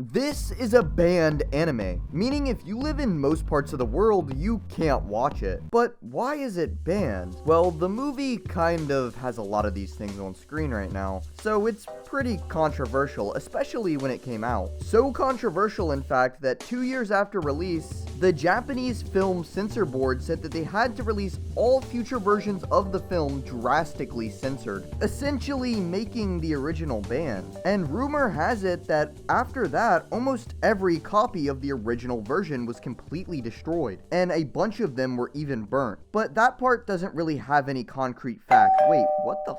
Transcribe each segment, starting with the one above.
This is a banned anime, meaning if you live in most parts of the world, you can't watch it. But why is it banned? Well, the movie kind of has a lot of these things on screen right now, so it's pretty controversial, especially when it came out. So controversial, in fact, that 2 years after release, the Japanese Film Censor Board said that they had to release all future versions of the film drastically censored, essentially making the original banned. And rumor has it that after that, almost every copy of the original version was completely destroyed, and a bunch of them were even burnt. But that part doesn't really have any concrete fact. Wait, what the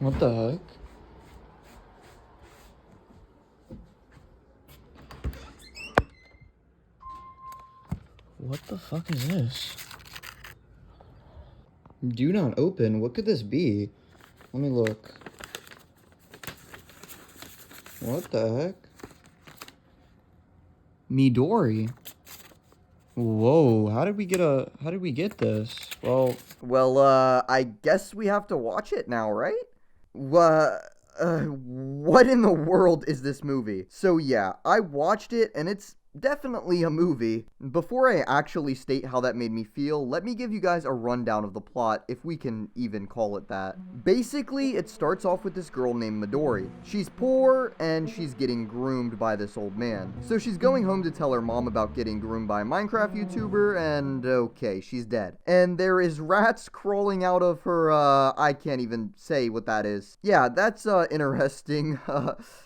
What the heck? What the fuck is this? Do not open. What could this be? Let me look. What the heck? Midori. Whoa, how did we get this? Well, I guess we have to watch it now, right? What in the world is this movie? So yeah, I watched it, and it's definitely a movie. Before I actually state how that made me feel, let me give you guys a rundown of the plot, if we can even call it that. Basically, it starts off with this girl named Midori. She's poor, and she's getting groomed by this old man. So she's going home to tell her mom about getting groomed by a Minecraft YouTuber, and okay, she's dead. And there is rats crawling out of her, I can't even say what that is. Yeah, that's, interesting.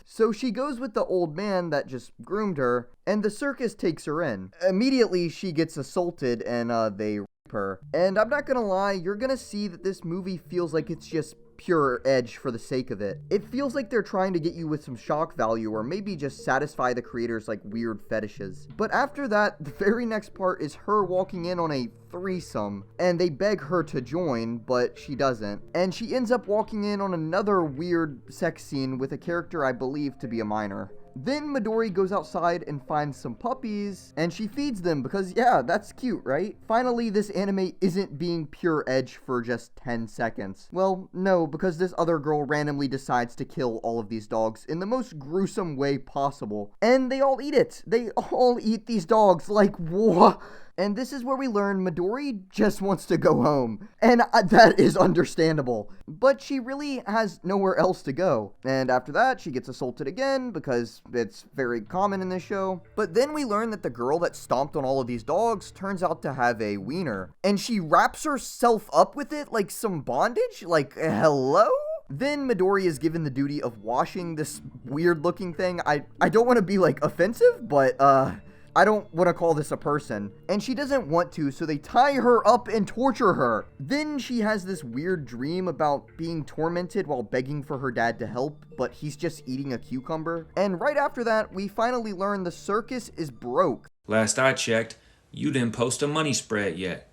So she goes with the old man that just groomed her, and the circus takes her in. Immediately, she gets assaulted, and they rape her. And I'm not gonna lie, you're gonna see that this movie feels like it's just pure edge for the sake of it. It feels like they're trying to get you with some shock value, or maybe just satisfy the creators like weird fetishes. But after that, the very next part is her walking in on a threesome, and they beg her to join, but she doesn't. And she ends up walking in on another weird sex scene with a character I believe to be a minor. Then Midori goes outside and finds some puppies, and she feeds them because, yeah, that's cute, right? Finally, this anime isn't being pure edge for just 10 seconds. Well, no, because this other girl randomly decides to kill all of these dogs in the most gruesome way possible. And they all eat it. They all eat these dogs. Like, what? And this is where we learn Midori just wants to go home. And that is understandable. But she really has nowhere else to go. And after that, she gets assaulted again because it's very common in this show. But then we learn that the girl that stomped on all of these dogs turns out to have a wiener. And she wraps herself up with it like some bondage? Like, hello? Then Midori is given the duty of washing this weird looking thing. I don't want to be like offensive, but I don't want to call this a person. And she doesn't want to, so they tie her up and torture her. Then she has this weird dream about being tormented while begging for her dad to help, but he's just eating a cucumber. And right after that, we finally learn the circus is broke. Last I checked, you didn't post a money spread yet.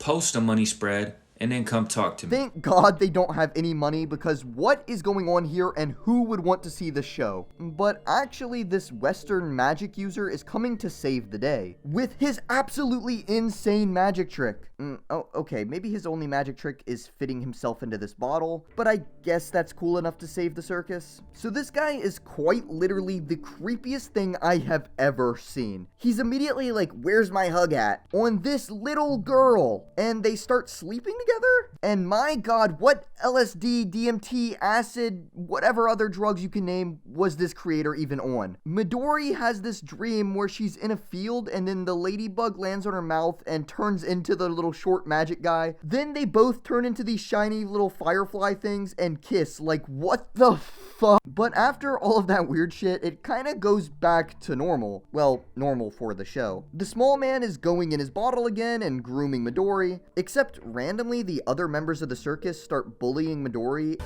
Post a money spread and then come talk to me. Thank God they don't have any money, because what is going on here and who would want to see the show? But actually, this Western magic user is coming to save the day with his absolutely insane magic trick. Oh, okay, maybe his only magic trick is fitting himself into this bottle, but I guess that's cool enough to save the circus. So this guy is quite literally the creepiest thing I have ever seen. He's immediately like, "Where's my hug at?" on this little girl, and they start sleeping together. And my God, what LSD, DMT, acid, whatever other drugs you can name was this creator even on? Midori has this dream where she's in a field and then the ladybug lands on her mouth and turns into the little short magic guy. Then they both turn into these shiny little firefly things and kiss. Like, what the fuck? But after all of that weird shit, it kind of goes back to normal. Well, normal for the show. The small man is going in his bottle again and grooming Midori, except randomly the other members of the circus start bullying Midori.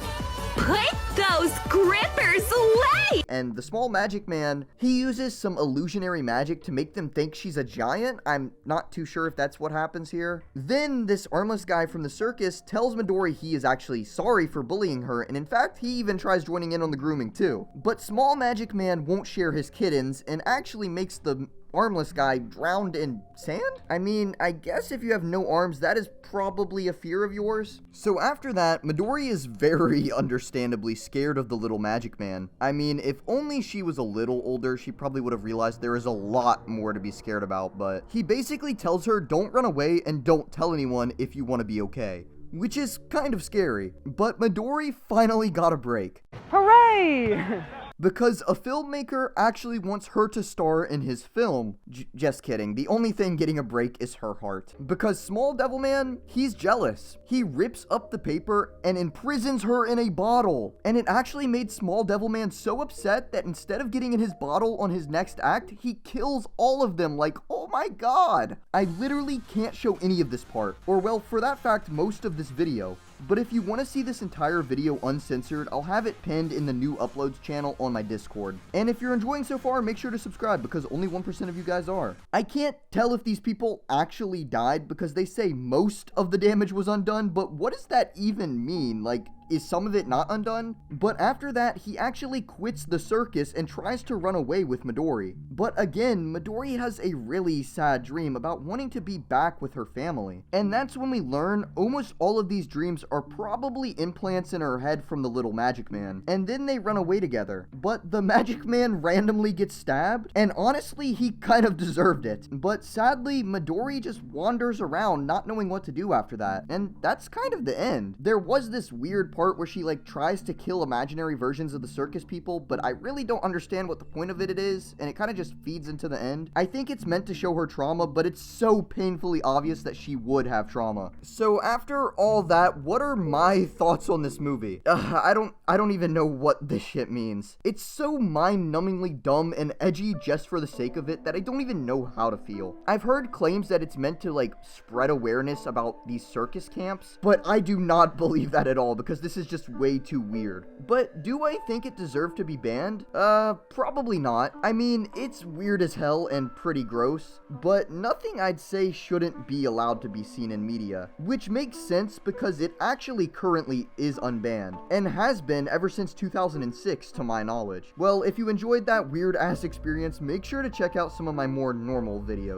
Put those grippers away! And the small magic man, he uses some illusionary magic to make them think she's a giant. I'm not too sure if that's what happens here. Then this armless guy from the circus tells Midori he is actually sorry for bullying her, and in fact, he even tries joining in on the grooming too. But small magic man won't share his kittens and actually makes the armless guy drowned in sand? I mean, I guess if you have no arms, that is probably a fear of yours. So after that, Midori is very understandably scared of the little magic man. I mean, if only she was a little older, she probably would have realized there is a lot more to be scared about, but he basically tells her, don't run away and don't tell anyone if you want to be okay. Which is kind of scary. But Midori finally got a break. Hooray! Because a filmmaker actually wants her to star in his film. Just kidding. The only thing getting a break is her heart. Because Small Devil Man, he's jealous. He rips up the paper and imprisons her in a bottle. And it actually made Small Devil Man so upset that instead of getting in his bottle on his next act, he kills all of them. Like, oh my god. I literally can't show any of this part. Or well, for that fact, most of this video. But if you want to see this entire video uncensored, I'll have it pinned in the new uploads channel on my Discord. And if you're enjoying so far, make sure to subscribe because only 1% of you guys are. I can't tell if these people actually died because they say most of the damage was undone, but what does that even mean? Like, is some of it not undone? But after that, he actually quits the circus and tries to run away with Midori. But again, Midori has a really sad dream about wanting to be back with her family. And that's when we learn almost all of these dreams are probably implants in her head from the little magic man. And then they run away together. But the magic man randomly gets stabbed, and honestly, he kind of deserved it. But sadly, Midori just wanders around not knowing what to do after that. And that's kind of the end. There was this weird part where she like tries to kill imaginary versions of the circus people, but I really don't understand what the point of it is, and it kind of just feeds into the end. I think it's meant to show her trauma, but it's so painfully obvious that she would have trauma. So after all that, what are my thoughts on this movie? I don't even know what this shit means. It's so mind-numbingly dumb and edgy just for the sake of it that I don't even know how to feel. I've heard claims that it's meant to like spread awareness about these circus camps, but I do not believe that at all because this is just way too weird. But do I think it deserved to be banned? Probably not. I mean, it's weird as hell and pretty gross, but nothing I'd say shouldn't be allowed to be seen in media, which makes sense because it actually currently is unbanned, and has been ever since 2006 to my knowledge. Well, if you enjoyed that weird ass experience, make sure to check out some of my more normal videos.